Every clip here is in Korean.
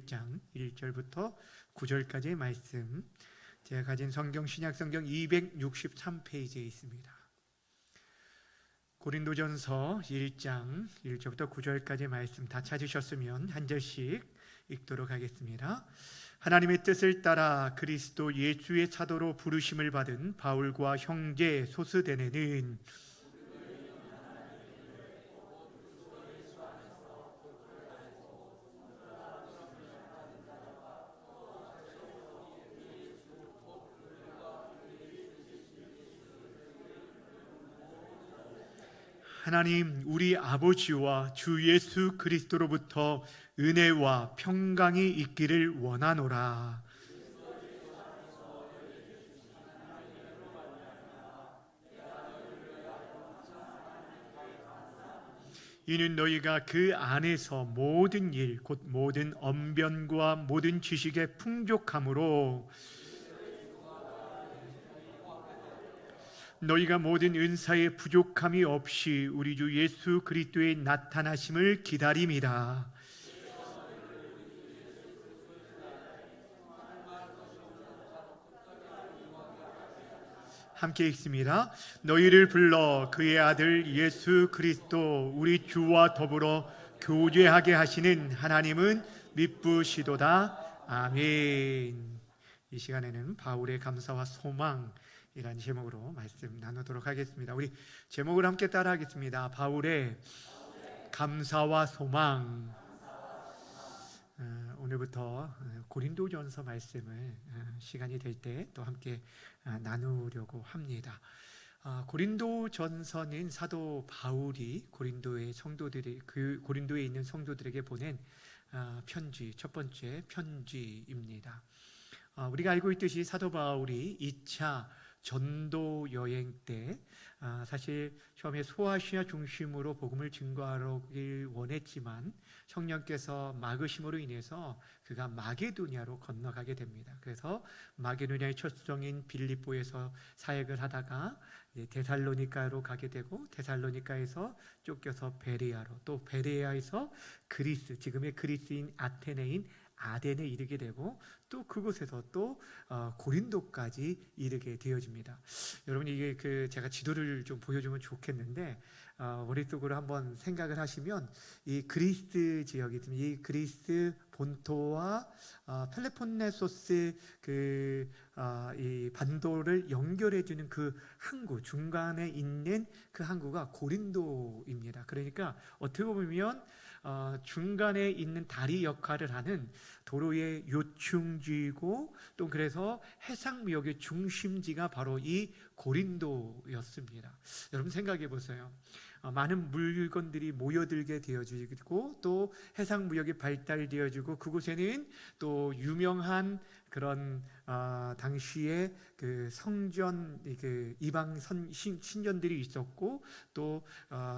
1장 1절부터 9절까지의 말씀, 제가 가진 성경 신약성경 263페이지에 있습니다. 고린도전서 1장 1절부터 9절까지의 말씀 다 찾으셨으면 한 절씩 읽도록 하겠습니다. 하나님의 뜻을 따라 그리스도 예수의 사도로 부르심을 받은 바울과 형제 소스데네는 하나님 우리 아버지와 주 예수 그리스도로부터 은혜와 평강이 있기를 원하노라. 이는 너희가 그 안에서 모든 일 곧 모든 언변과 모든 지식의 풍족함으로 너희가 모든 은사의 부족함이 없이 우리 주 예수 그리스도의 나타나심을 기다림이라. 함께 읽습니다. 너희를 불러 그의 아들 예수 그리스도 우리 주와 더불어 교제하게 하시는 하나님은 미쁘시도다. 아멘. 이 시간에는 바울의 감사와 소망 이란 제목으로 말씀 나누도록 하겠습니다. 우리 제목을 함께 따라하겠습니다. 바울의 감사와 소망. 오늘부터 고린도전서 말씀을 시간이 될 때 또 함께 나누려고 합니다. 고린도전서는 사도 바울이 고린도의 성도들이 고린도에 있는 성도들에게 보낸 편지, 첫 번째 편지입니다. 우리가 알고 있듯이 사도 바울이 2차 전도 여행 때 사실 처음에 소아시아 중심으로 복음을 증거하길 원했지만 성령께서 막으심으로 인해서 그가 마게도냐로 건너가게 됩니다. 그래서 마게도냐의 첫 수정인 빌립보에서 사역을 하다가 데살로니가로 가게 되고 데살로니가에서 쫓겨서 베레아로, 또 베레아에서 그리스, 지금의 그리스인 아테네인 아덴에 이르게 되고 또 그곳에서 또 고린도까지 이르게 되어집니다. 여러분 이게 제가 지도를 좀 보여주면 좋겠는데 머릿속으로 한번 생각을 하시면 이 그리스 지역이 있습니다. 이 그리스 본토와 펠로폰네소스 이 반도를 연결해주는 그 항구, 중간에 있는 그 항구가 고린도입니다. 그러니까 어떻게 보면 중간에 있는 다리 역할을 하는 도로의 요충지이고 또 그래서 해상무역의 중심지가 바로 이 고린도였습니다. 여러분 생각해 보세요. 많은 물건들이 모여들게 되어지고 또 해상무역이 발달되어지고 그곳에는 또 유명한 그런 당시에 그 성전 이방 신전들이 있었고 또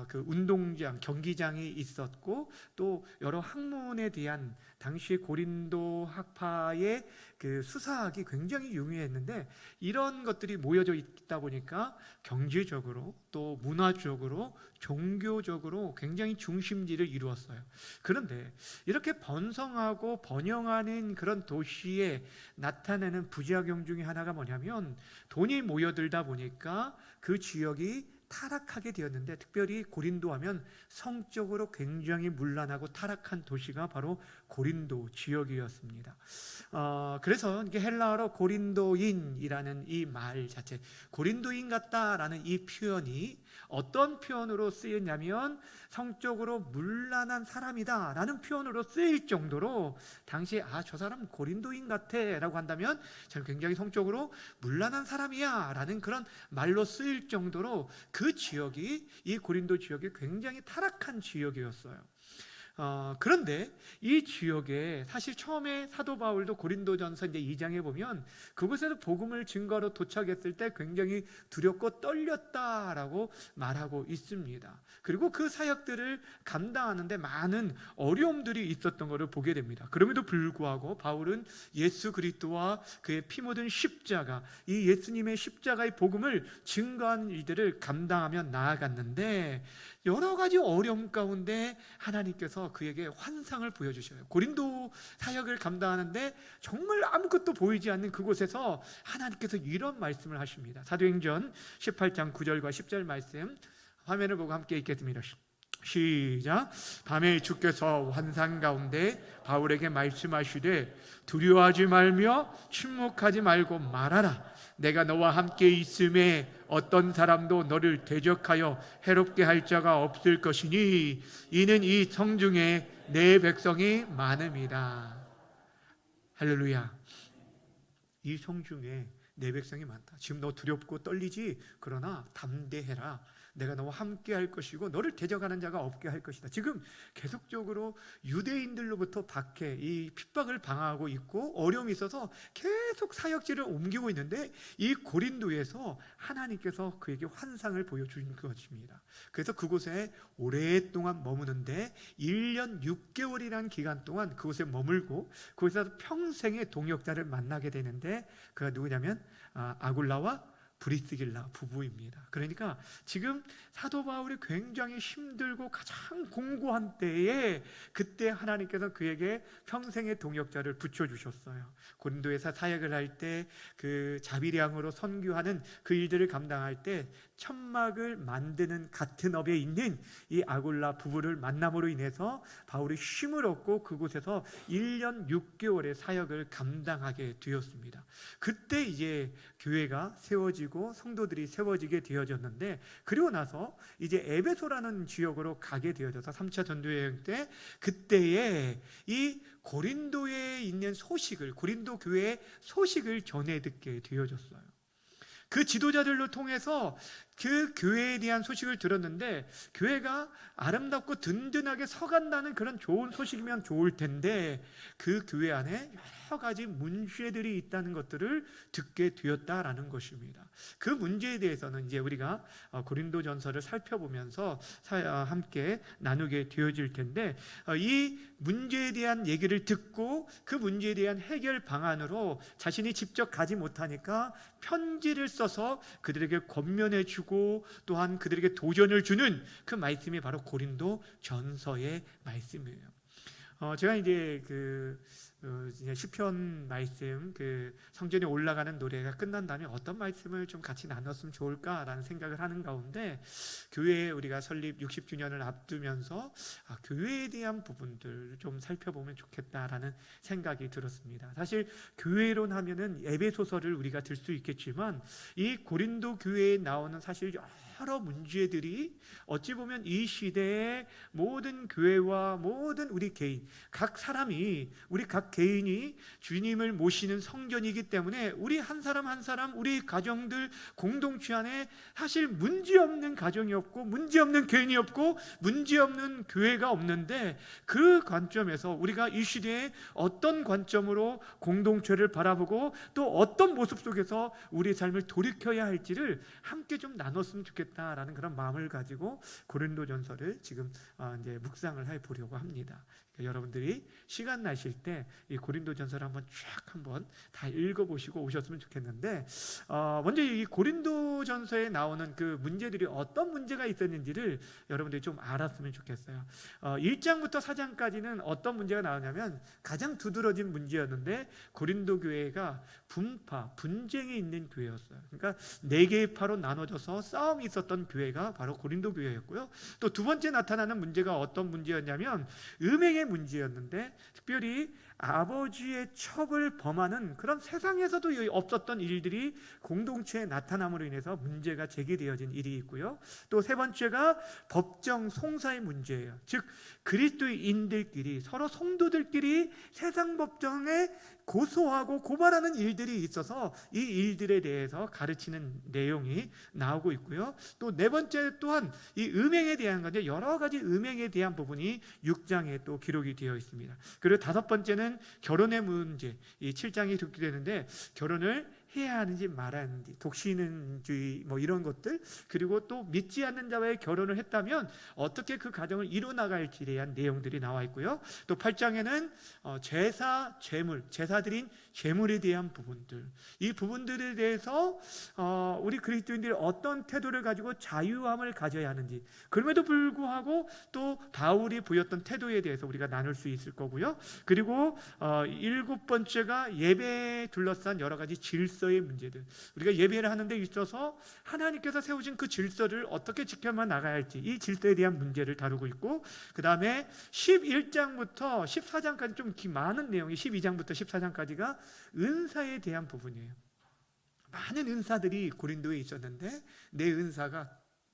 그 운동장 경기장이 있었고 또 여러 학문에 대한 당시 고린도 학파의 그 수사학이 굉장히 유명했는데 이런 것들이 모여져 있다 보니까 경제적으로 또 문화적으로 종교적으로 굉장히 중심지를 이루었어요. 그런데 이렇게 번성하고 번영하는 그런 도시에 나타나는 부작용 중에 하나가 뭐냐면 돈이 모여들다 보니까 그 지역이 타락하게 되었는데 특별히 고린도 하면 성적으로 굉장히 문란하고 타락한 도시가 바로 고린도 지역이었습니다. 그래서 이게 헬라어로 고린도인이라는 이 말 자체, 고린도인 같다라는 이 표현이 어떤 표현으로 쓰였냐면 성적으로 문란한 사람이다라는 표현으로 쓰일 정도로 당시에 저 사람 고린도인 같아 라고 한다면 저는 굉장히 성적으로 문란한 사람이야 라는 그런 말로 쓰일 정도로 그 지역이, 이 고린도 지역이 굉장히 타락한 지역이었어요. 그런데 이 지역에 사실 처음에 사도 바울도 고린도전서 2장에 보면 그곳에서 복음을 증거로 도착했을 때 굉장히 두렵고 떨렸다라고 말하고 있습니다. 그리고 그 사역들을 감당하는데 많은 어려움들이 있었던 것을 보게 됩니다. 그럼에도 불구하고 바울은 예수 그리스도와 그의 피 묻은 십자가, 이 예수님의 십자가의 복음을 증거하는 일들을 감당하며 나아갔는데 여러 가지 어려움 가운데 하나님께서 그에게 환상을 보여주셔요. 고린도 사역을 감당하는데 정말 아무것도 보이지 않는 그곳에서 하나님께서 이런 말씀을 하십니다. 사도행전 18장 9절과 10절 말씀 화면을 보고 함께 읽겠습니다. 시작. 밤에 주께서 환상 가운데 바울에게 말씀하시되 두려워하지 말며 침묵하지 말고 말하라. 내가 너와 함께 있음에 어떤 사람도 너를 대적하여 해롭게 할 자가 없을 것이니 이는 이 성중에 내 백성이 많음이라. 할렐루야. 이 성중에 내 백성이 많다. 지금 너 두렵고 떨리지? 그러나 담대해라. 내가 너와 함께 할 것이고 너를 대적하는 자가 없게 할 것이다. 지금 계속적으로 유대인들로부터 박해, 이 핍박을 당하고 있고 어려움이 있어서 계속 사역지를 옮기고 있는데 이 고린도에서 하나님께서 그에게 환상을 보여준 것입니다. 그래서 그곳에 오랫동안 머무는데 1년 6개월이라는 기간 동안 그곳에 머물고 그곳에서 평생의 동역자를 만나게 되는데 그가 누구냐면 아굴라와 브리스길라 부부입니다. 그러니까 지금 사도 바울이 굉장히 힘들고 가장 공고한 때에 그때 하나님께서 그에게 평생의 동역자를 붙여주셨어요. 고린도에서 사역을 할 때 그 자비량으로 선교하는 그 일들을 감당할 때 천막을 만드는 같은 업에 있는 이 아굴라 부부를 만남으로 인해서 바울이 힘을 얻고 그곳에서 1년 6개월의 사역을 감당하게 되었습니다. 그때 이제 교회가 세워지고 성도들이 세워지게 되어졌는데 그리고 나서 이제 에베소라는 지역으로 가게 되어져서 3차 전도여행 때 그때에 이 고린도에 있는 소식을 고린도 교회의 소식을 전해 듣게 되어졌어요. 그 지도자들로 통해서 그 교회에 대한 소식을 들었는데 교회가 아름답고 든든하게 서간다는 그런 좋은 소식이면 좋을 텐데 그 교회 안에 여러 가지 문제들이 있다는 것들을 듣게 되었다라는 것입니다. 그 문제에 대해서는 이제 우리가 고린도전서를 살펴보면서 함께 나누게 되어질 텐데 이 문제에 대한 얘기를 듣고 그 문제에 대한 해결 방안으로 자신이 직접 가지 못하니까 편지를 써서 그들에게 권면해 주고 또한 그들에게 도전을 주는 그 말씀이 바로 고린도 전서의 말씀이에요. 제가 이제 시편 말씀 성전에 올라가는 노래가 끝난 다음에 어떤 말씀을 좀 같이 나눴으면 좋을까라는 생각을 하는 가운데 교회 우리가 설립 60주년을 앞두면서 교회에 대한 부분들 좀 살펴보면 좋겠다라는 생각이 들었습니다. 사실 교회론 하면은 에베소서를 우리가 들 수 있겠지만 이 고린도 교회에 나오는 사실 여러 문제들이 어찌 보면 이 시대의 모든 교회와 모든 우리 개인, 각 사람이 우리 각 개인이 주님을 모시는 성전이기 때문에 우리 한 사람 한 사람 우리 가정들 공동체 안에 사실 문제없는 가정이 없고 문제없는 개인이 없고 문제없는 교회가 없는데 그 관점에서 우리가 이 시대에 어떤 관점으로 공동체를 바라보고 또 어떤 모습 속에서 우리의 삶을 돌이켜야 할지를 함께 좀 나눴으면 좋겠다라는 그런 마음을 가지고 고린도전서를 지금 이제 묵상을 해 보려고 합니다. 그러니까 여러분들이 시간 나실 때 이 고린도전서를 한번 다 읽어보시고 오셨으면 좋겠는데 먼저 이 고린도전서에 나오는 그 문제들이 어떤 문제가 있었는지를 여러분들이 좀 알았으면 좋겠어요. 1장부터 4장까지는 어떤 문제가 나오냐면 가장 두드러진 문제였는데 고린도 교회가 분쟁이 있는 교회였어요. 그러니까 4개의 파로 나눠져서 싸움이 있었던 교회가 바로 고린도 교회였고요. 또 두 번째 나타나는 문제가 어떤 문제였냐면 음행의 문제였는데 특별히 아버지의 첩을 범하는 그런 세상에서도 없었던 일들이 공동체에 나타남으로 인해서 문제가 제기되어진 일이 있고요. 또 세 번째가 법정 송사의 문제예요. 즉 그리스도인들끼리 서로 성도들끼리 세상 법정에 고소하고 고발하는 일들이 있어서 이 일들에 대해서 가르치는 내용이 나오고 있고요. 또 네 번째 또한 이 음행에 대한 건데 여러 가지 음행에 대한 부분이 6장에 또 기록이 되어 있습니다. 그리고 다섯 번째는 결혼의 문제, 이 7장이 듣게 되는데 결혼을 해야 하는지 말아야 하는지, 독신주의 뭐 이런 것들, 그리고 또 믿지 않는 자와의 결혼을 했다면 어떻게 그 가정을 이뤄나갈지에 대한 내용들이 나와 있고요. 또 8장에는 제사, 제물, 제사드린 제물에 대한 부분들, 이 부분들에 대해서 우리 그리스도인들이 어떤 태도를 가지고 자유함을 가져야 하는지, 그럼에도 불구하고 또 바울이 보였던 태도에 대해서 우리가 나눌 수 있을 거고요. 그리고 7번째가 예배에 둘러싼 여러 가지 질서의 문제들, 우리가 예배를 하는 데 있어서 하나님께서 세우신 그 질서를 어떻게 지켜만 나가야 할지, 이 질서에 대한 문제를 다루고 있고, 그 다음에 11장부터 14장까지 좀 많은 내용이, 12장부터 14장까지가 은사에 대한 부분이에요. 많은 은사들이 고린도에 있었는데 내 은사가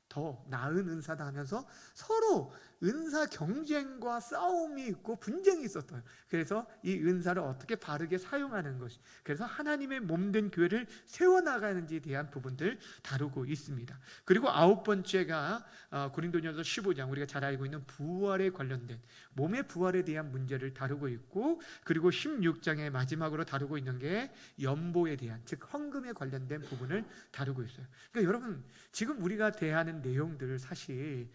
더 나은 은사다 하면서 서로 은사 경쟁과 싸움이 있고 분쟁이 있었어요. 그래서 이 은사를 어떻게 바르게 사용하는 것이, 그래서 하나님의 몸된 교회를 세워나가는지에 대한 부분들 다루고 있습니다. 그리고 9번째가 고린도전서 15장, 우리가 잘 알고 있는 부활에 관련된 몸의 부활에 대한 문제를 다루고 있고, 그리고 16장의 마지막으로 다루고 있는 게 연보에 대한, 즉 헌금에 관련된 부분을 다루고 있어요. 그러니까 여러분, 지금 우리가 대하는 내용들 사실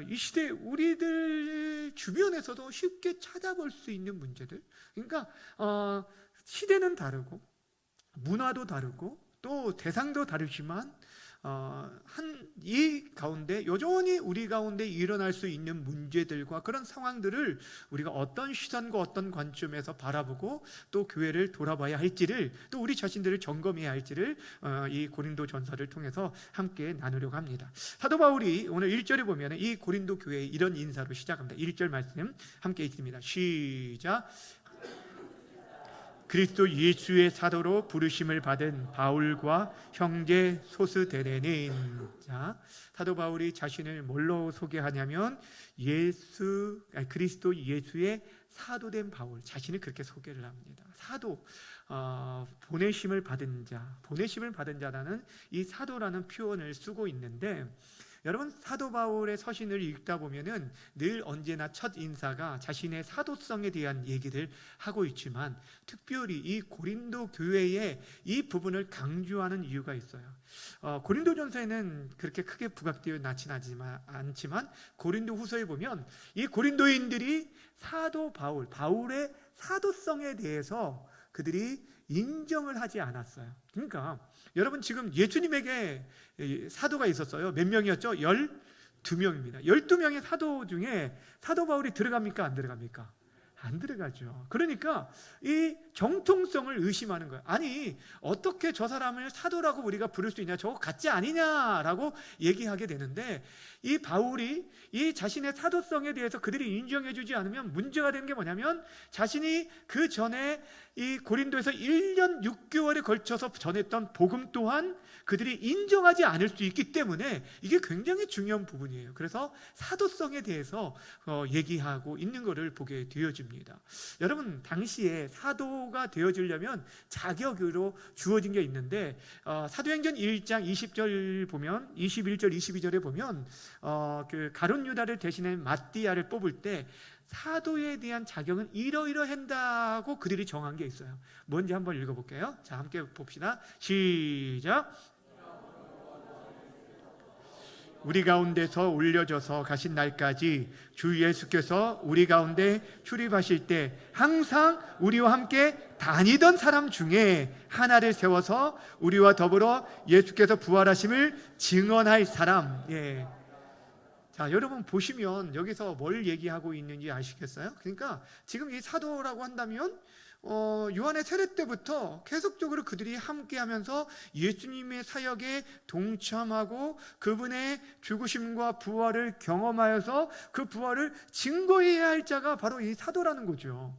이 시대 우리들 주변에서도 쉽게 찾아볼 수 있는 문제들, 그러니까 시대는 다르고 문화도 다르고 또 대상도 다르지만 이 가운데 여전히 우리 가운데 일어날 수 있는 문제들과 그런 상황들을 우리가 어떤 시선과 어떤 관점에서 바라보고 또 교회를 돌아봐야 할지를, 또 우리 자신들을 점검해야 할지를 이 고린도 전서를 통해서 함께 나누려고 합니다. 사도 바울이 오늘 1절에 보면 이 고린도 교회에 이런 인사로 시작합니다. 1절 말씀 함께 읽습니다. 시작. 그리스도 예수의 사도로 부르심을 받은 바울과 형제 소스데네는, 자, 사도 바울이 자신을 뭘로 소개하냐면 그리스도 예수의 사도된 바울, 자신을 그렇게 소개를 합니다. 사도, 보내심을 받은 자, 보내심을 받은 자라는 이 사도라는 표현을 쓰고 있는데, 여러분, 사도 바울의 서신을 읽다 보면은 늘 언제나 첫 인사가 자신의 사도성에 대한 얘기를 하고 있지만, 특별히 이 고린도 교회에 이 부분을 강조하는 이유가 있어요. 고린도전서에는 그렇게 크게 부각되어 나지는 않지만 고린도 후서에 보면 이 고린도인들이 사도 바울의 사도성에 대해서 그들이 인정을 하지 않았어요. 그러니까 여러분, 지금 예수님에게 사도가 있었어요. 몇 명이었죠? 12명입니다. 12명의 사도 중에 사도 바울이 들어갑니까? 안 들어갑니까? 안 들어가죠. 그러니까 이 정통성을 의심하는 거예요. 아니, 어떻게 저 사람을 사도라고 우리가 부를 수 있냐, 저거 가짜 아니냐라고 얘기하게 되는데, 이 바울이 이 자신의 사도성에 대해서 그들이 인정해 주지 않으면 문제가 되는 게 뭐냐면, 자신이 그 전에 이 고린도에서 1년 6개월에 걸쳐서 전했던 복음 또한 그들이 인정하지 않을 수 있기 때문에 이게 굉장히 중요한 부분이에요. 그래서 사도성에 대해서 얘기하고 있는 것을 보게 되어집니다. 여러분, 당시에 사도가 되어지려면 자격으로 주어진 게 있는데, 사도행전 1장 20절 보면, 21절 22절에 보면 그 가룟 유다를 대신해 마띠아를 뽑을 때 사도에 대한 자격은 이러이러한다고 그들이 정한 게 있어요. 뭔지 한번 읽어볼게요. 자, 함께 봅시다. 시작. 우리 가운데서 올려져서 가신 날까지 주 예수께서 우리 가운데 출입하실 때 항상 우리와 함께 다니던 사람 중에 하나를 세워서 우리와 더불어 예수께서 부활하심을 증언할 사람. 예. 자, 여러분 보시면 여기서 뭘 얘기하고 있는지 아시겠어요? 그러니까 지금 이 사도라고 한다면 요한의 세례 때부터 계속적으로 그들이 함께하면서 예수님의 사역에 동참하고 그분의 죽으심과 부활을 경험하여서 그 부활을 증거해야 할 자가 바로 이 사도라는 거죠.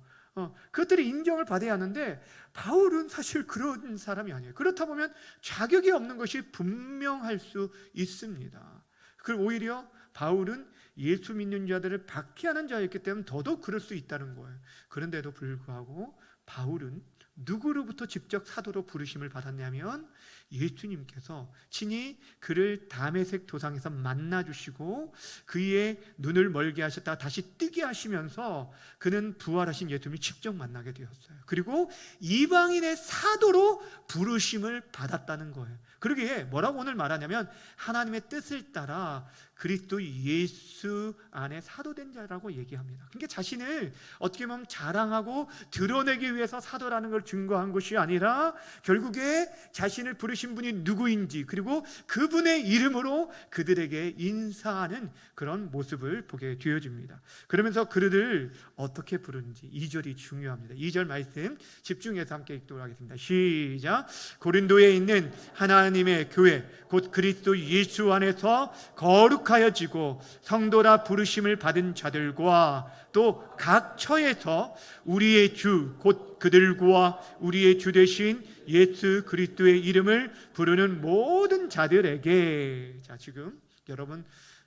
그것들이 인정을 받아야 하는데 바울은 사실 그런 사람이 아니에요. 그렇다 보면 자격이 없는 것이 분명할 수 있습니다. 그리고 오히려 바울은 예수 믿는 자들을 박해하는 자였기 때문에 더더욱 그럴 수 있다는 거예요. 그런데도 불구하고 바울은 누구로부터 직접 사도로 부르심을 받았냐면 예수님께서 친히 그를 다메섹 도상에서 만나주시고 그의 눈을 멀게 하셨다가 다시 뜨게 하시면서 그는 부활하신 예수님을 직접 만나게 되었어요. 그리고 이방인의 사도로 부르심을 받았다는 거예요. 그러기에 뭐라고 오늘 말하냐면 하나님의 뜻을 따라 그리스도 예수 안에 사도된 자라고 얘기합니다. 그러니까 자신을 어떻게 보면 자랑하고 드러내기 위해서 사도라는 걸 증거한 것이 아니라 결국에 자신을 부르신 분이 누구인지 그리고 그분의 이름으로 그들에게 인사하는 그런 모습을 보게 되어집니다. 그러면서 그들을 어떻게 부르는지 2절이 중요합니다. 2절 말씀 집중해서 함께 읽도록 하겠습니다. 시작. 고린도에 있는 하나님의 교회 곧 그리스도 예수 안에서 거룩하여지고 성도라 부르심을 받은 자들과 또 각 처에서 우리의 주 곧 그들과 우리의 주 되신 예수 그리스도의 이름을 부르는 모든 자들에게. 자, 지금 여러분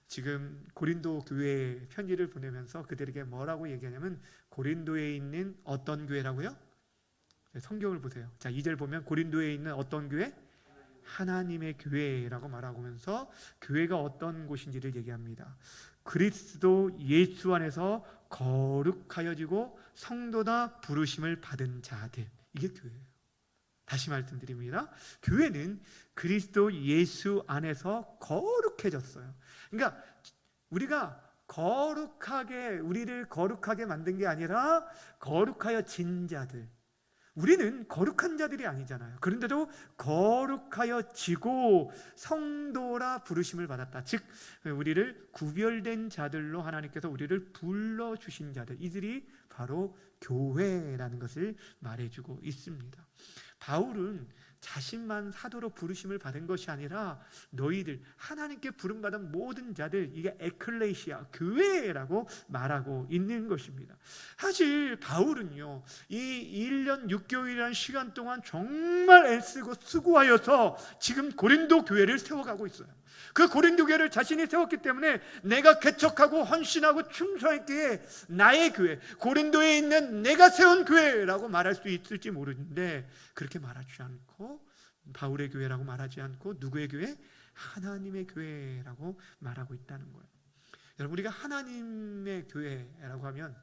지금 고린도 교회에 편지를 보내면서 그들에게 뭐라고 얘기하냐면 고린도에 있는 어떤 교회라고요? 성경을 보세요. 자, 2절 보면 고린도에 있는 어떤 교회? 하나님의 교회라고 말하면서 교회가 어떤 곳인지를 얘기합니다. 그리스도 예수 안에서 거룩하여지고 성도다 부르심을 받은 자들, 이게 교회예요. 다시 말씀드립니다. 교회는 그리스도 예수 안에서 거룩해졌어요. 그러니까 우리가 우리를 거룩하게 만든 게 아니라 거룩하여진 자들, 우리는 거룩한 자들이 아니잖아요. 그런데도 거룩하여지고 성도라 부르심을 받았다. 즉 우리를 구별된 자들로 하나님께서 우리를 불러주신 자들, 이들이 바로 교회라는 것을 말해주고 있습니다. 바울은 자신만 사도로 부르심을 받은 것이 아니라 너희들, 하나님께 부름받은 모든 자들, 이게 에클레시아, 교회라고 말하고 있는 것입니다. 사실 바울은요, 이 1년 6개월이라는 시간 동안 정말 애쓰고 수고하여서 지금 고린도 교회를 세워가고 있어요. 그 고린도 교회를 자신이 세웠기 때문에 내가 개척하고 헌신하고 충성했기에 나의 교회, 고린도에 있는 내가 세운 교회라고 말할 수 있을지 모르는데 그렇게 말하지 않고 바울의 교회라고 말하지 않고 누구의 교회? 하나님의 교회라고 말하고 있다는 거예요. 여러분, 우리가 하나님의 교회라고 하면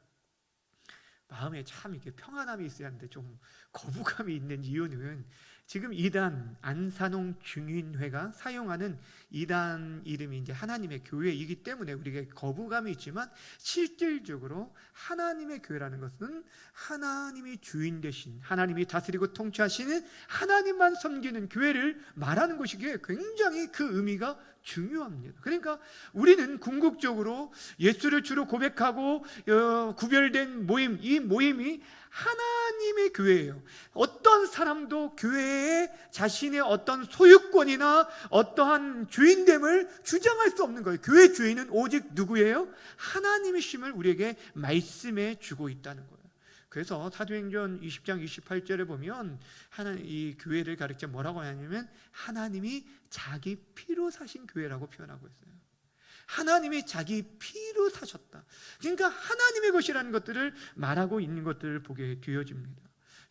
마음에 참 이렇게 평안함이 있어야 하는데 좀 거부감이 있는 이유는 지금 이단 안산홍 증인회가 사용하는 이단 이름이 이제 하나님의 교회이기 때문에 우리에게 거부감이 있지만 실질적으로 하나님의 교회라는 것은 하나님이 주인 되신, 하나님이 다스리고 통치하시는 하나님만 섬기는 교회를 말하는 것이기에 굉장히 그 의미가 중요합니다. 그러니까 우리는 궁극적으로 예수를 주로 고백하고 구별된 모임, 이 모임이 하나님의 교회예요. 어떤 사람도 교회에 자신의 어떤 소유권이나 어떠한 주인됨을 주장할 수 없는 거예요. 교회 주인은 오직 누구예요? 하나님이심을 우리에게 말씀해 주고 있다는 거예요. 그래서 사도행전 20장 28절에 보면 이 교회를 가르쳐 뭐라고 하냐면 하나님이 자기 피로 사신 교회라고 표현하고 있어요. 하나님이 자기 피로 사셨다. 그러니까 하나님의 것이라는 것들을 말하고 있는 것들을 보게 되어집니다.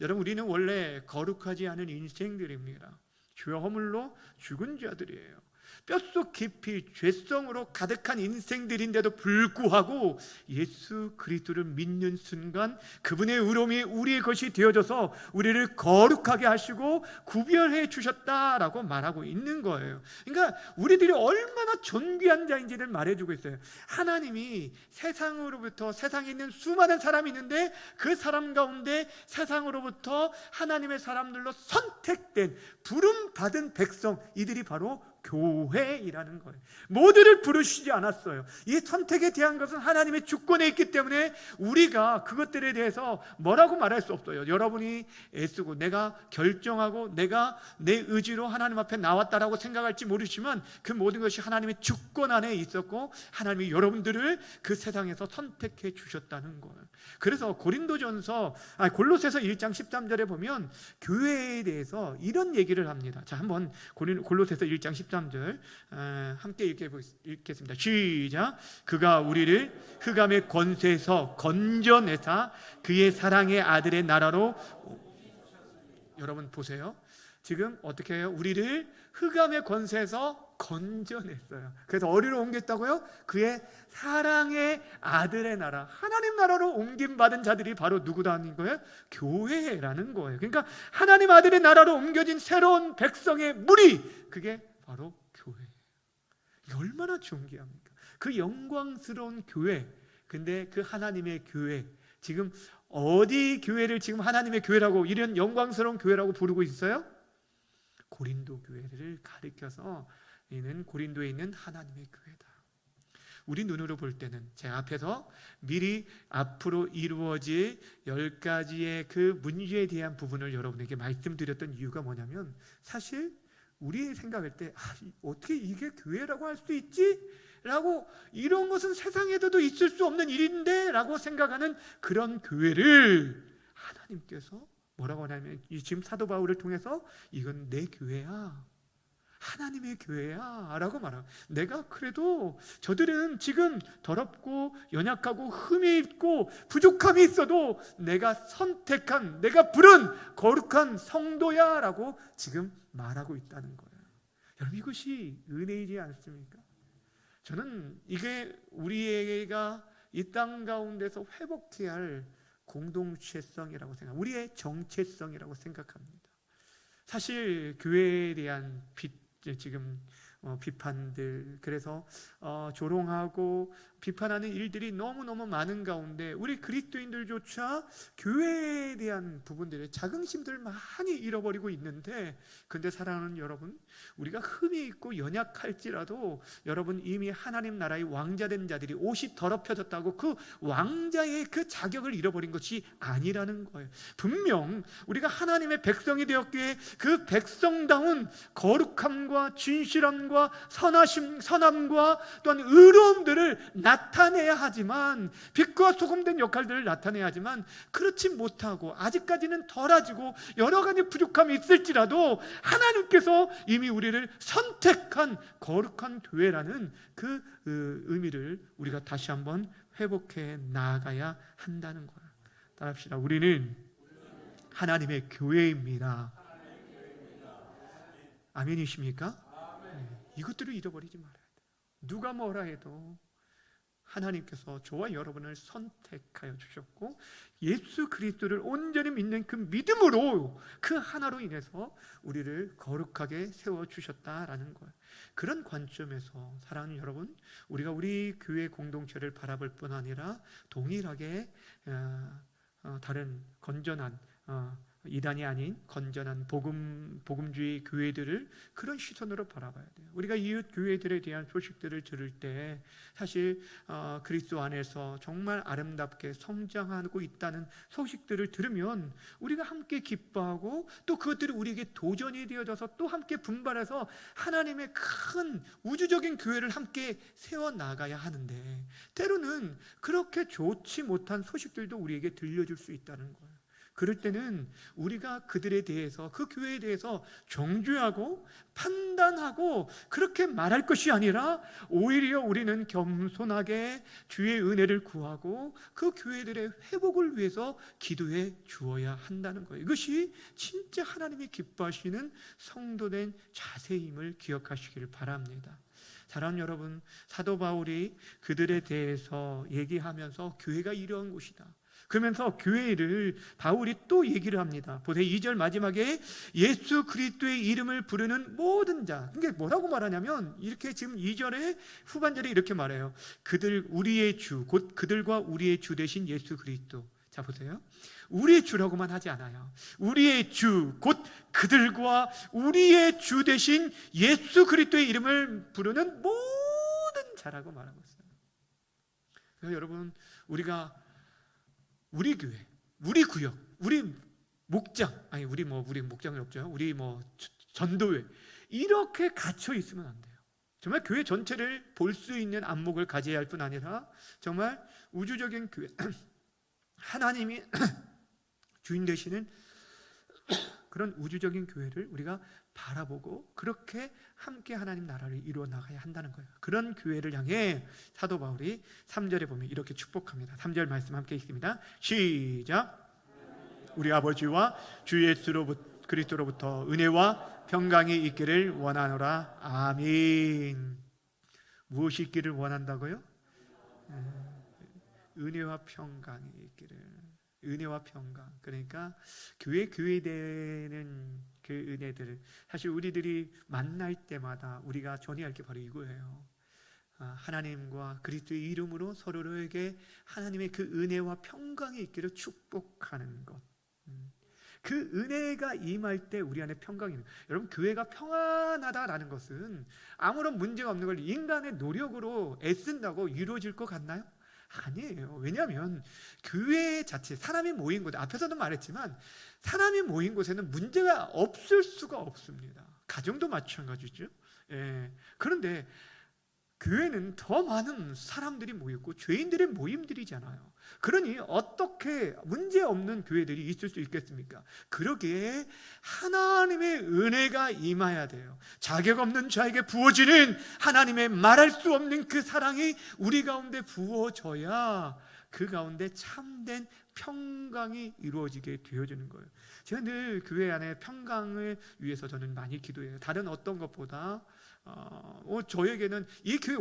여러분, 우리는 원래 거룩하지 않은 인생들입니다. 죄 허물로 죽은 자들이에요. 뼛속 깊이 죄성으로 가득한 인생들인데도 불구하고 예수 그리스도를 믿는 순간 그분의 의로움이 우리의 것이 되어져서 우리를 거룩하게 하시고 구별해 주셨다라고 말하고 있는 거예요. 그러니까 우리들이 얼마나 존귀한 자인지를 말해주고 있어요. 하나님이 세상으로부터, 세상에 있는 수많은 사람이 있는데 그 사람 가운데 세상으로부터 하나님의 사람들로 선택된 부름받은 백성, 이들이 바로 교회이라는 거예요. 모두를 부르시지 않았어요. 이 선택에 대한 것은 하나님의 주권에 있기 때문에 우리가 그것들에 대해서 뭐라고 말할 수 없어요. 여러분이 애쓰고 내가 결정하고 내가 내 의지로 하나님 앞에 나왔다라고 생각할지 모르지만 그 모든 것이 하나님의 주권 안에 있었고 하나님이 여러분들을 그 세상에서 선택해 주셨다는 거예요. 그래서 골로새서 1장 13절에 보면 교회에 대해서 이런 얘기를 합니다. 자, 한번 골로새서 1장 13절 13절 함께 읽겠습니다. 시작. 그가 우리를 흑암의 권세에서 건져내사 그의 사랑의 아들의 나라로. 여러분 보세요. 지금 어떻게 해요? 우리를 흑암의 권세에서 건져냈어요. 그래서 어디로 옮겼다고요? 그의 사랑의 아들의 나라, 하나님 나라로 옮김받은 자들이 바로 누구라는 거예요? 교회라는 거예요. 그러니까 하나님 아들의 나라로 옮겨진 새로운 백성의 무리, 그게 바로 교회예요. 얼마나 존귀합니까? 그 영광스러운 교회. 근데 그 하나님의 교회, 지금 어디 교회를 지금 하나님의 교회라고, 이런 영광스러운 교회라고 부르고 있어요? 고린도 교회를 가리켜서 이는 고린도에 있는 하나님의 교회다. 우리 눈으로 볼 때는 제 앞에서 미리 앞으로 이루어질 10가지의 그 문제에 대한 부분을 여러분에게 말씀드렸던 이유가 뭐냐면, 사실 우리 생각할 때 어떻게 이게 교회라고 할 수 있지? 라고, 이런 것은 세상에도 있을 수 없는 일인데 라고 생각하는 그런 교회를 하나님께서 뭐라고 하냐면, 지금 사도 바울을 통해서 이건 내 교회야, 하나님의 교회야 라고 말하고, 내가 그래도 저들은 지금 더럽고 연약하고 흠이 있고 부족함이 있어도 내가 선택한, 내가 부른 거룩한 성도야 라고 지금 말하고 있다는 거예요. 여러분, 이것이 은혜이지 않습니까? 저는 이게 우리가 이 땅 가운데서 회복해야 할 공동체성이라고 생각합니다. 우리의 정체성이라고 생각합니다. 사실 교회에 대한 지금 비판들, 그래서 조롱하고 비판하는 일들이 너무너무 많은 가운데 우리 그리스도인들조차 교회에 대한 부분들의 자긍심들을 많이 잃어버리고 있는데, 근데 사랑하는 여러분, 우리가 흠이 있고 연약할지라도 여러분, 이미 하나님 나라의 왕자된 자들이 옷이 더럽혀졌다고 그 왕자의 그 자격을 잃어버린 것이 아니라는 거예요. 분명 우리가 하나님의 백성이 되었기에 그 백성다운 거룩함과 진실함과 선함과 또한 의로움들을 나타내야 하지만, 빛과 소금된 역할들을 나타내야 하지만, 그렇지 못하고 아직까지는 덜하지고 여러 가지 부족함이 있을지라도 하나님께서 이미 우리를 선택한 거룩한 교회라는 그 의미를 우리가 다시 한번 회복해 나아가야 한다는 거예요. 따라합시다. 우리는 하나님의 교회입니다. 아멘이십니까? 이것들을 잃어버리지 말아야 돼요. 누가 뭐라 해도 하나님께서 저와 여러분을 선택하여 주셨고, 예수 그리스도를 온전히 믿는 그 믿음으로, 그 하나로 인해서 우리를 거룩하게 세워주셨다라는 거예요. 그런 관점에서 사랑하는 여러분, 우리가 우리 교회 공동체를 바라볼 뿐 아니라 동일하게 다른 건전한 이단이 아닌 건전한 복음주의 교회들을 그런 시선으로 바라봐야 돼요. 우리가 이웃 교회들에 대한 소식들을 들을 때 사실 그리스도 안에서 정말 아름답게 성장하고 있다는 소식들을 들으면 우리가 함께 기뻐하고, 또 그것들이 우리에게 도전이 되어져서 또 함께 분발해서 하나님의 큰 우주적인 교회를 함께 세워나가야 하는데, 때로는 그렇게 좋지 못한 소식들도 우리에게 들려줄 수 있다는 거예요. 그럴 때는 우리가 그들에 대해서, 그 교회에 대해서 정죄하고 판단하고 그렇게 말할 것이 아니라, 오히려 우리는 겸손하게 주의 은혜를 구하고 그 교회들의 회복을 위해서 기도해 주어야 한다는 거예요. 이것이 진짜 하나님이 기뻐하시는 성도된 자세임을 기억하시기를 바랍니다. 사랑하는 여러분, 사도 바울이 그들에 대해서 얘기하면서 교회가 이러한 곳이다, 그러면서 교회를 바울이 또 얘기를 합니다. 보세요. 2절 마지막에 예수 그리스도의 이름을 부르는 모든 자. 그게 뭐라고 말하냐면, 이렇게 지금 2절에 후반절에 이렇게 말해요. 우리의 주, 곧 그들과 우리의 주 되신 예수 그리스도. 자, 보세요. 우리의 주라고만 하지 않아요. 우리의 주, 곧 그들과 우리의 주 되신 예수 그리스도의 이름을 부르는 모든 자라고 말하고 있어요. 그래서 여러분, 우리 교회, 우리 구역, 우리 목장, 우리 목장이 없죠. 우리 전도회, 이렇게 갇혀 있으면 안 돼요. 정말 교회 전체를 볼 수 있는 안목을 가져야 할 뿐 아니라, 정말 우주적인 교회, 하나님이 주인 되시는 그런 우주적인 교회를 우리가 바라보고 그렇게 함께 하나님 나라를 이루어 나가야 한다는 거예요. 그런 교회를 향해 사도 바울이 3절에 보면 이렇게 축복합니다. 3절 말씀 함께 읽습니다. 시작. 우리 아버지와 주 예수 그리스도로부터 은혜와 평강이 있기를 원하노라. 아멘. 무엇이 있기를 원한다고요? 은혜와 평강이 있기를. 은혜와 평강. 그러니까 교회되는 그 은혜들을 사실 우리들이 만날 때마다 우리가 전해야 할 게 바로 이거예요. 하나님과 그리스도의 이름으로 서로에게 하나님의 그 은혜와 평강이 있기를 축복하는 것. 그 은혜가 임할 때 우리 안에 평강이 있는. 여러분, 교회가 평안하다라는 것은 아무런 문제가 없는 걸 인간의 노력으로 애쓴다고 이루어질 것 같나요? 아니에요. 왜냐하면 교회 자체, 사람이 모인 곳, 앞에서도 말했지만 사람이 모인 곳에는 문제가 없을 수가 없습니다. 가정도 마찬가지죠. 그런데 교회는 더 많은 사람들이 모였고 죄인들의 모임들이잖아요. 그러니 어떻게 문제없는 교회들이 있을 수 있겠습니까? 그러기에 하나님의 은혜가 임해야 돼요. 자격 없는 자에게 부어지는 하나님의 말할 수 없는 그 사랑이 우리 가운데 부어져야 그 가운데 참된 평강이 이루어지게 되어지는 거예요. 제가 늘 교회 안에 평강을 위해서 저는 많이 기도해요. 다른 어떤 것보다 저에게는 이 교회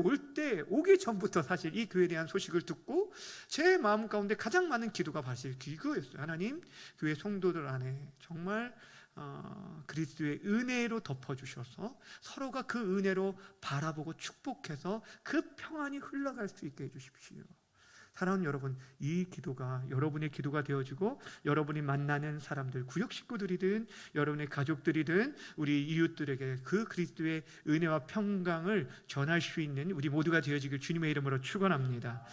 오기 전부터 사실 이 교회에 대한 소식을 듣고 제 마음 가운데 가장 많은 기도가 사실 그거였어요. 하나님, 교회 성도들 안에 정말 그리스도의 은혜로 덮어주셔서 서로가 그 은혜로 바라보고 축복해서 그 평안이 흘러갈 수 있게 해주십시오. 사랑하는 여러분, 이 기도가 여러분의 기도가 되어지고 여러분이 만나는 사람들, 구역 식구들이든 여러분의 가족들이든 우리 이웃들에게 그 그리스도의 은혜와 평강을 전할 수 있는 우리 모두가 되어지길 주님의 이름으로 축원합니다.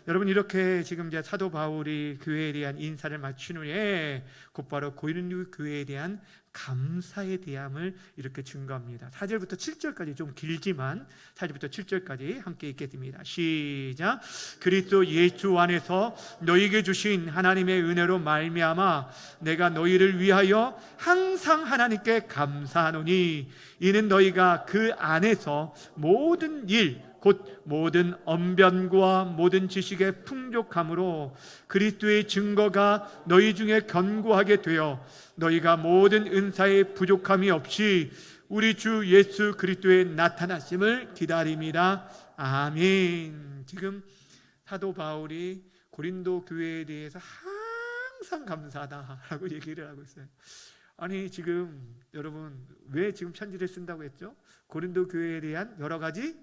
여러분, 이렇게 지금 이제 사도 바울이 교회에 대한 인사를 마친 후에 곧바로 고린도 교회에 대한 감사의 대함을 이렇게 증거합니다. 4절부터 7절까지 좀 길지만 4절부터 7절까지 함께 읽겠습니다. 시작. 그리스도 예수 안에서 너희에게 주신 하나님의 은혜로 말미암아 내가 너희를 위하여 항상 하나님께 감사하노니 이는 너희가 그 안에서 모든 일 곧 모든 언변과 모든 지식의 풍족함으로 그리스도의 증거가 너희 중에 견고하게 되어 너희가 모든 은사의 부족함이 없이 우리 주 예수 그리스도의 나타나심을 기다립니다. 아멘. 지금 사도 바울이 고린도 교회에 대해서 항상 감사하다라고 얘기를 하고 있어요. 아니, 지금 여러분 왜 지금 편지를 쓴다고 했죠? 고린도 교회에 대한 여러 가지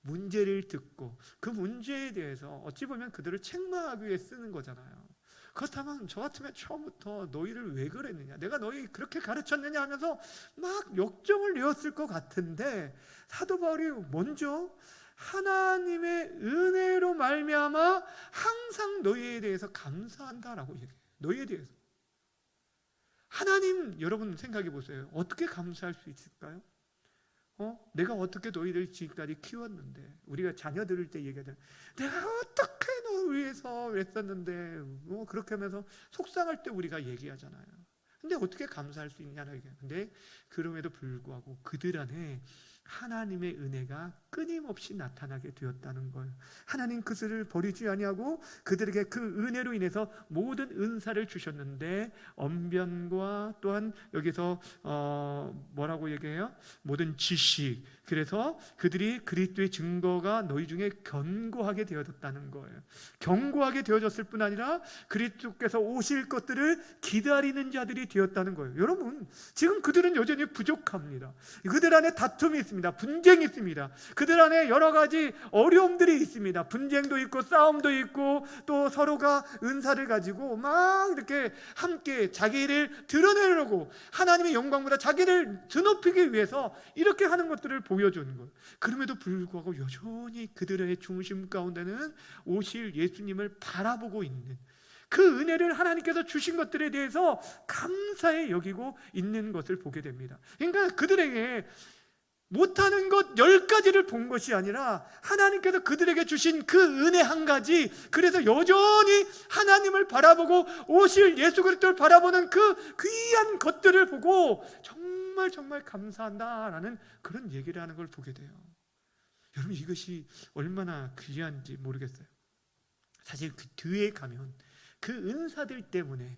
문제를 듣고 그 문제에 대해서 어찌 보면 그들을 책망하기 위해 쓰는 거잖아요. 그렇다면 저 같으면 처음부터 너희를 왜 그랬느냐, 내가 너희 그렇게 가르쳤느냐 하면서 막 역정을 내었을 것 같은데 사도 바울이 먼저 하나님의 은혜로 말미암아 항상 너희에 대해서 감사한다라고 얘기해요. 너희에 대해서. 하나님, 여러분 생각해 보세요. 어떻게 감사할 수 있을까요? 내가 어떻게 너희를 지금까지 키웠는데, 우리가 자녀 들을 때 얘기하잖아요. 내가 어떻게 너 위해서 했었는데, 그렇게 하면서 속상할 때 우리가 얘기하잖아요. 근데 어떻게 감사할 수 있냐는 얘기예요. 근데 그럼에도 불구하고 그들 안에 하나님의 은혜가 끊임없이 나타나게 되었다는 걸, 하나님 그들을 버리지 아니하고 그들에게 그 은혜로 인해서 모든 은사를 주셨는데 언변과 또한 여기서 뭐라고 얘기해요? 모든 지식. 그래서 그들이 그리스도의 증거가 너희 중에 견고하게 되어졌다는 거예요. 견고하게 되어졌을 뿐 아니라 그리스도께서 오실 것들을 기다리는 자들이 되었다는 거예요. 여러분, 지금 그들은 여전히 부족합니다. 그들 안에 다툼이 있습니다. 분쟁이 있습니다. 그들 안에 여러 가지 어려움들이 있습니다. 분쟁도 있고 싸움도 있고 또 서로가 은사를 가지고 막 이렇게 함께 자기를 드러내려고 하나님의 영광보다 자기를 드높이기 위해서 이렇게 하는 것들을 보여주는 거예요. 그럼에도 불구하고 여전히 그들의 중심 가운데는 오실 예수님을 바라보고 있는 그 은혜를 하나님께서 주신 것들에 대해서 감사해 여기고 있는 것을 보게 됩니다. 그러니까 그들에게 못하는 것 10가지를 본 것이 아니라 하나님께서 그들에게 주신 그 은혜 한 가지, 그래서 여전히 하나님을 바라보고 오실 예수 그리스도를 바라보는 그 귀한 것들을 보고 정말 정말 감사한다라는 그런 얘기를 하는 걸 보게 돼요. 여러분, 이것이 얼마나 귀한지 모르겠어요. 사실 그 뒤에 가면 그 은사들 때문에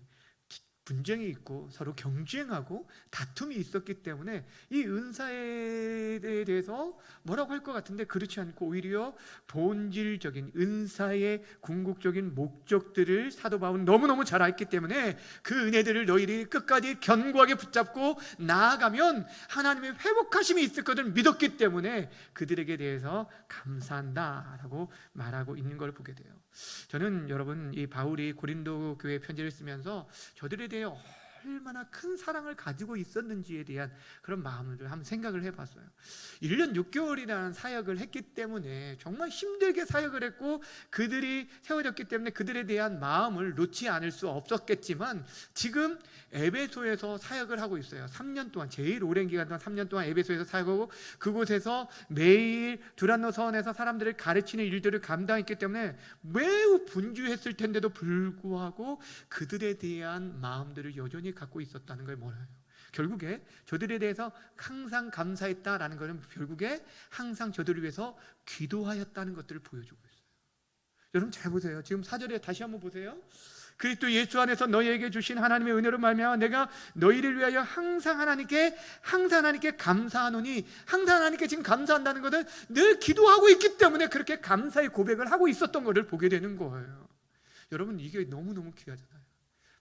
분쟁이 있고 서로 경쟁하고 다툼이 있었기 때문에 이 은사에 대해서 뭐라고 할 것 같은데, 그렇지 않고 오히려 본질적인 은사의 궁극적인 목적들을 사도 바울은 너무너무 잘 알기 때문에 그 은혜들을 너희들이 끝까지 견고하게 붙잡고 나아가면 하나님의 회복하심이 있을 것을 믿었기 때문에 그들에게 대해서 감사한다라고 말하고 있는 걸 보게 돼요. 저는 여러분, 이 바울이 고린도 교회 편지를 쓰면서 저들에 대해 얼마나 큰 사랑을 가지고 있었는지에 대한 그런 마음을 한번 생각을 해봤어요. 1년 6개월이라는 사역을 했기 때문에 정말 힘들게 사역을 했고 그들이 세워졌기 때문에 그들에 대한 마음을 놓지 않을 수 없었겠지만, 지금 에베소에서 사역을 하고 있어요. 3년 동안, 제일 오랜 기간 동안 3년 동안 에베소에서 사역하고 그곳에서 매일 두란노 서원에서 사람들을 가르치는 일들을 감당했기 때문에 매우 분주했을 텐데도 불구하고 그들에 대한 마음들을 여전히 갖고 있었다는 걸 몰라요. 결국에 저들에 대해서 항상 감사했다라는 것은 결국에 항상 저들을 위해서 기도하였다는 것들을 보여주고 있어요. 여러분 잘 보세요. 지금 4절에 다시 한번 보세요. 그리스도 예수 안에서 너희에게 주신 하나님의 은혜로 말미암아 내가 너희를 위하여 항상 하나님께 감사하노니, 항상 하나님께 지금 감사한다는 것은 늘 기도하고 있기 때문에 그렇게 감사의 고백을 하고 있었던 것을 보게 되는 거예요. 여러분, 이게 너무너무 귀하잖아요.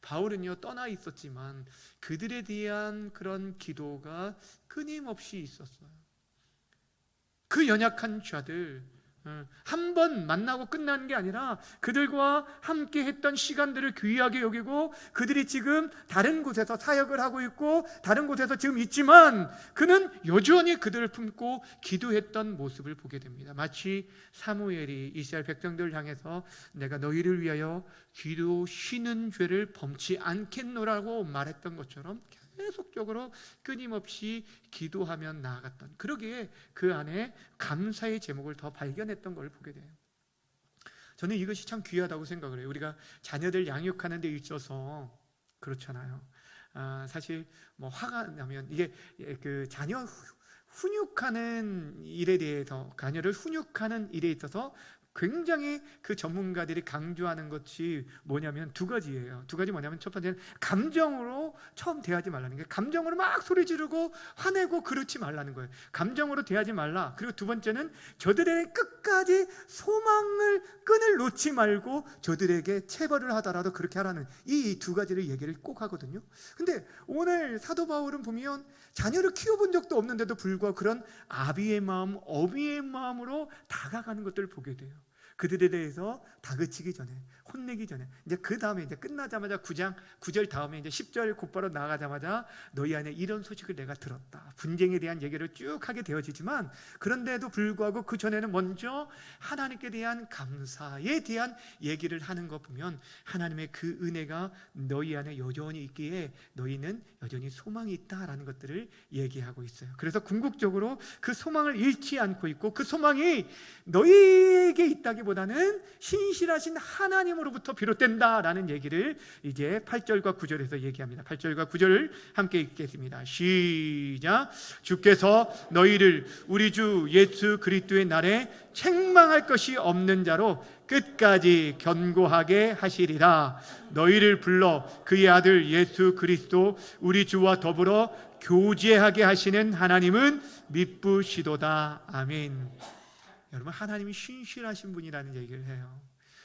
바울은요, 떠나 있었지만 그들에 대한 그런 기도가 끊임없이 있었어요. 그 연약한 자들 한 번 만나고 끝나는 게 아니라 그들과 함께 했던 시간들을 귀하게 여기고, 그들이 지금 다른 곳에서 사역을 하고 있고 다른 곳에서 지금 있지만 그는 여전히 그들을 품고 기도했던 모습을 보게 됩니다. 마치 사무엘이 이스라엘 백성들을 향해서 내가 너희를 위하여 기도 쉬는 죄를 범치 않겠노라고 말했던 것처럼 계속적으로 끊임없이 기도하며 나아갔던, 그러기에 그 안에 감사의 제목을 더 발견했던 걸 보게 돼요. 저는 이것이 참 귀하다고 생각을 해요. 우리가 자녀들 양육하는 데 있어서 그렇잖아요. 사실 뭐 화가 나면 이게 그 자녀 훈육하는 일에 대해서, 자녀를 훈육하는 일에 있어서 굉장히 그 전문가들이 강조하는 것이 뭐냐면 두 가지예요. 두 가지 뭐냐면, 첫 번째는 감정으로 처음 대하지 말라는 게, 감정으로 막 소리 지르고 화내고 그렇지 말라는 거예요. 감정으로 대하지 말라. 그리고 두 번째는 저들의 끝까지 소망을 끈을 놓지 말고 저들에게 체벌을 하더라도 그렇게 하라는, 이 두 가지를 얘기를 꼭 하거든요. 근데 오늘 사도 바울은 보면 자녀를 키워본 적도 없는데도 불구하고 그런 아비의 마음, 어비의 마음으로 다가가는 것들을 보게 돼요. 그들에 대해서 다그치기 전에, 혼내기 전에, 이제 그 다음에 이제 끝나자마자 9절 다음에 이제 10절 곧바로 나가자마자 너희 안에 이런 소식을 내가 들었다. 분쟁에 대한 얘기를 쭉 하게 되어지지만, 그런데도 불구하고 그 전에는 먼저 하나님께 대한 감사에 대한 얘기를 하는 거 보면 하나님의 그 은혜가 너희 안에 여전히 있기에 너희는 여전히 소망이 있다라는 것들을 얘기하고 있어요. 그래서 궁극적으로 그 소망을 잃지 않고 있고, 그 소망이 너희에게 있다기보다는 신실하신 하나님으로부터 비롯된다라는 얘기를 이제 8절과 9절에서 얘기합니다. 8절과 9절을 함께 읽겠습니다. 시작. 주께서 너희를 우리 주 예수 그리스도의 날에 책망할 것이 없는 자로 끝까지 견고하게 하시리라. 너희를 불러 그의 아들 예수 그리스도 우리 주와 더불어 교제하게 하시는 하나님은 미쁘시도다. 아멘. 여러분, 하나님이 신실하신 분이라는 얘기를 해요.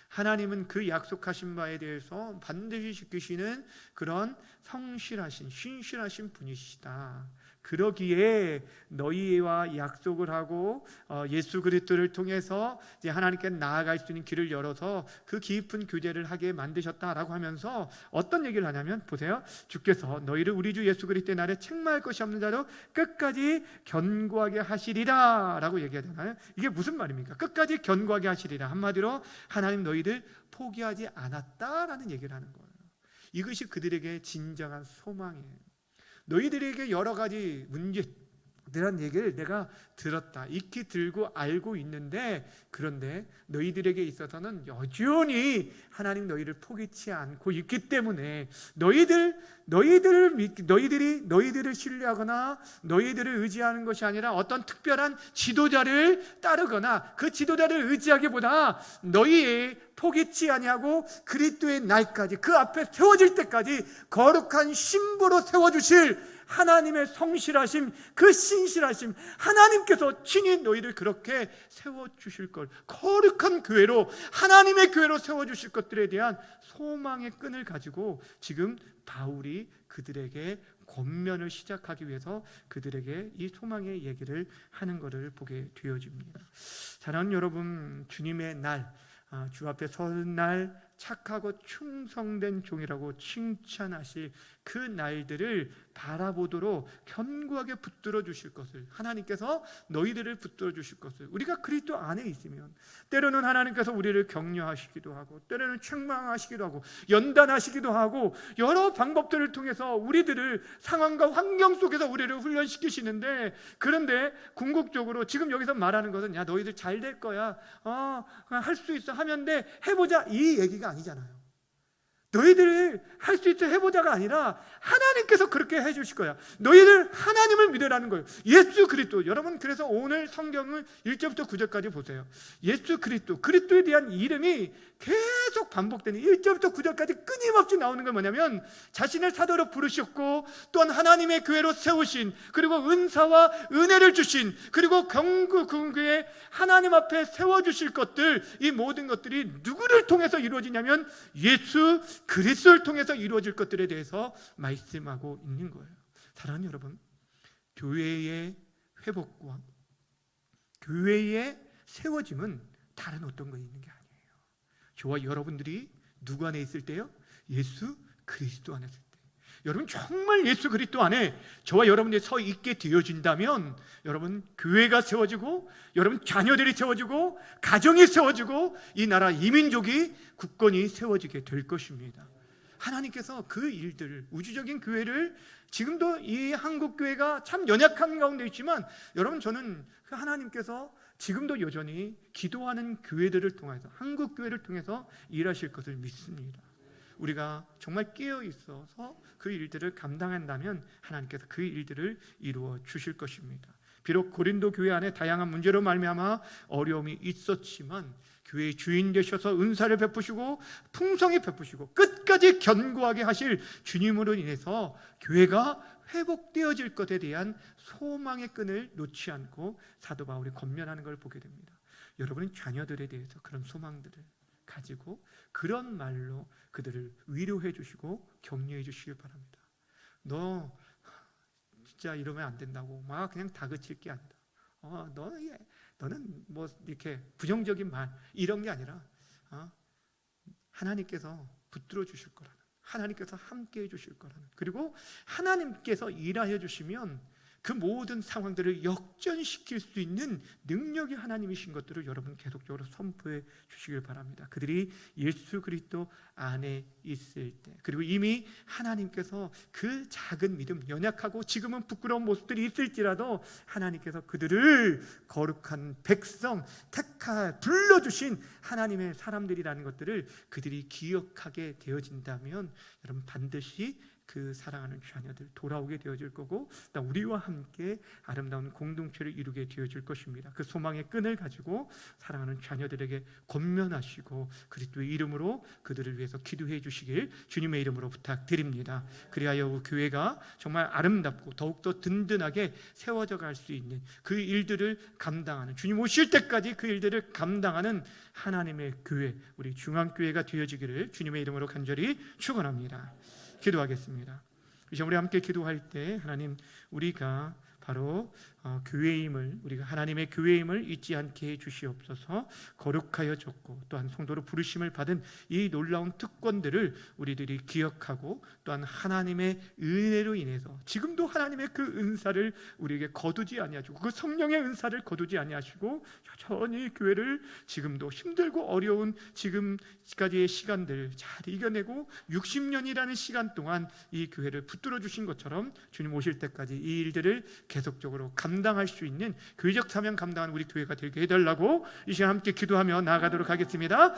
하나님은 그 약속하신 바에 대해서 반드시 지키시는 그런 성실하신, 신실하신 분이시다. 그러기에 너희와 약속을 하고 예수 그리스도를 통해서 이제 하나님께 나아갈 수 있는 길을 열어서 그 깊은 교제를 하게 만드셨다라고 하면서 어떤 얘기를 하냐면, 보세요. 주께서 너희를 우리 주 예수 그리스도의 날에 책망할 것이 없는 자로 끝까지 견고하게 하시리라 라고 얘기하잖아요. 이게 무슨 말입니까? 끝까지 견고하게 하시리라. 한마디로 하나님 너희를 포기하지 않았다라는 얘기를 하는 거예요. 이것이 그들에게 진정한 소망이에요. 너희들에게 여러 가지 문제, 이런 얘기를 내가 들었다, 익히 들고 알고 있는데, 그런데 너희들에게 있어서는 여전히 하나님 너희를 포기치 않고 있기 때문에 너희들을 신뢰하거나 너희들을 의지하는 것이 아니라 어떤 특별한 지도자를 따르거나 그 지도자를 의지하기보다 너희의 포기치 아니하고 그리스도의 날까지, 그 앞에 세워질 때까지 거룩한 신부로 세워주실 하나님의 성실하심, 그 신실하심, 하나님께서 친히 너희를 그렇게 세워주실 것, 거룩한 교회로, 하나님의 교회로 세워주실 것들에 대한 소망의 끈을 가지고 지금 바울이 그들에게 권면을 시작하기 위해서 그들에게 이 소망의 얘기를 하는 것을 보게 되어집니다. 사랑하는 여러분, 주님의 날, 주 앞에 서는 날, 착하고 충성된 종이라고 칭찬하실 그 날들을 바라보도록 견고하게 붙들어 주실 것을, 하나님께서 너희들을 붙들어 주실 것을, 우리가 그리스도 안에 있으면 때로는 하나님께서 우리를 격려하시기도 하고 때로는 책망하시기도 하고 연단하시기도 하고 여러 방법들을 통해서 우리들을 상황과 환경 속에서 우리를 훈련시키시는데, 그런데 궁극적으로 지금 여기서 말하는 것은 야 너희들 잘 될 거야, 할 수 있어 하면 돼, 해보자, 이 얘기가 아니잖아요. 너희들이 할 수 있어 해보자가 아니라 하나님께서 그렇게 해주실 거야. 너희들 하나님을 믿으라는 거예요. 예수 그리스도. 여러분, 그래서 오늘 성경을 1절부터 9절까지 보세요. 예수 그리스도, 그리스도에 대한 이름이 계속 반복되는, 1절부터 9절까지 끊임없이 나오는 건 뭐냐면 자신을 사도로 부르셨고 또한 하나님의 교회로 세우신, 그리고 은사와 은혜를 주신, 그리고 경구에 하나님 앞에 세워주실 것들, 이 모든 것들이 누구를 통해서 이루어지냐면 예수 그리스도를 통해서 이루어질 것들에 대해서 말씀하고 있는 거예요. 사랑하는 여러분, 교회의 회복과 교회의 세워짐은 다른 어떤 것이 있는 게 아니에요. 저와 여러분들이 누구 안에 있을 때요? 예수 그리스도 안에 있을 때. 여러분, 정말 예수 그리스도 안에 저와 여러분들이 서 있게 되어진다면 여러분, 교회가 세워지고 여러분 자녀들이 세워지고 가정이 세워지고 이 나라 이민족이 국권이 세워지게 될 것입니다. 하나님께서 그 일들을, 우주적인 교회를, 지금도 이 한국 교회가 참 연약한 가운데 있지만 여러분, 저는 그 하나님께서 지금도 여전히 기도하는 교회들을 통해서, 한국 교회를 통해서 일하실 것을 믿습니다. 우리가 정말 깨어 있어서 그 일들을 감당한다면 하나님께서 그 일들을 이루어 주실 것입니다. 비록 고린도 교회 안에 다양한 문제로 말미암아 어려움이 있었지만 교회의 주인 되셔서 은사를 베푸시고 풍성히 베푸시고 끝까지 견고하게 하실 주님으로 인해서 교회가 회복되어질 것에 대한 소망의 끈을 놓지 않고 사도 바울이 권면하는 걸 보게 됩니다. 여러분은 자녀들에 대해서 그런 소망들을 가지고 그런 말로 그들을 위로해 주시고 격려해 주시길 바랍니다. 너 진짜 이러면 안 된다고 막 그냥 다그칠 게 아니다. 너는 뭐 이렇게 부정적인 말 이런 게 아니라 하나님께서 붙들어 주실 거라는, 하나님께서 함께 해 주실 거라는, 그리고 하나님께서 일하여 주시면 그 모든 상황들을 역전시킬 수 있는 능력이 하나님이신 것들을 여러분 계속적으로 선포해 주시길 바랍니다. 그들이 예수 그리스도 안에 있을 때, 그리고 이미 하나님께서 그 작은 믿음, 연약하고 지금은 부끄러운 모습들이 있을지라도 하나님께서 그들을 거룩한 백성, 불러주신 하나님의 사람들이라는 것들을 그들이 기억하게 되어진다면 여러분, 반드시 그 사랑하는 자녀들 돌아오게 되어질 거고 우리와 함께 아름다운 공동체를 이루게 되어질 것입니다. 그 소망의 끈을 가지고 사랑하는 자녀들에게 권면하시고 그리스도의 이름으로 그들을 위해서 기도해 주시길 주님의 이름으로 부탁드립니다. 그리하여 교회가 정말 아름답고 더욱더 든든하게 세워져 갈 수 있는 그 일들을 감당하는, 주님 오실 때까지 그 일들을 감당하는 하나님의 교회, 우리 중앙교회가 되어지기를 주님의 이름으로 간절히 축원합니다. 기도하겠습니다. 이제 우리 함께 기도할 때 하나님, 우리가 바로 교회임을, 우리가 하나님의 교회임을 잊지 않게 해 주시옵소서. 거룩하여 졌고 또한 성도로 부르심을 받은 이 놀라운 특권들을 우리들이 기억하고 또한 하나님의 은혜로 인해서 지금도 하나님의 그 은사를 우리에게 거두지 아니하시고 그 성령의 은사를 거두지 아니하시고 여전히 교회를 지금도 힘들고 어려운 지금까지의 시간들 잘 이겨내고 60년이라는 시간 동안 이 교회를 붙들어 주신 것처럼 주님 오실 때까지 이 일들을 계속적으로 감당하시고 감당할 수 있는 교회적 사명 감당하는 우리 교회가 되게 해달라고 이 시간 함께 기도하며 나아가도록 하겠습니다.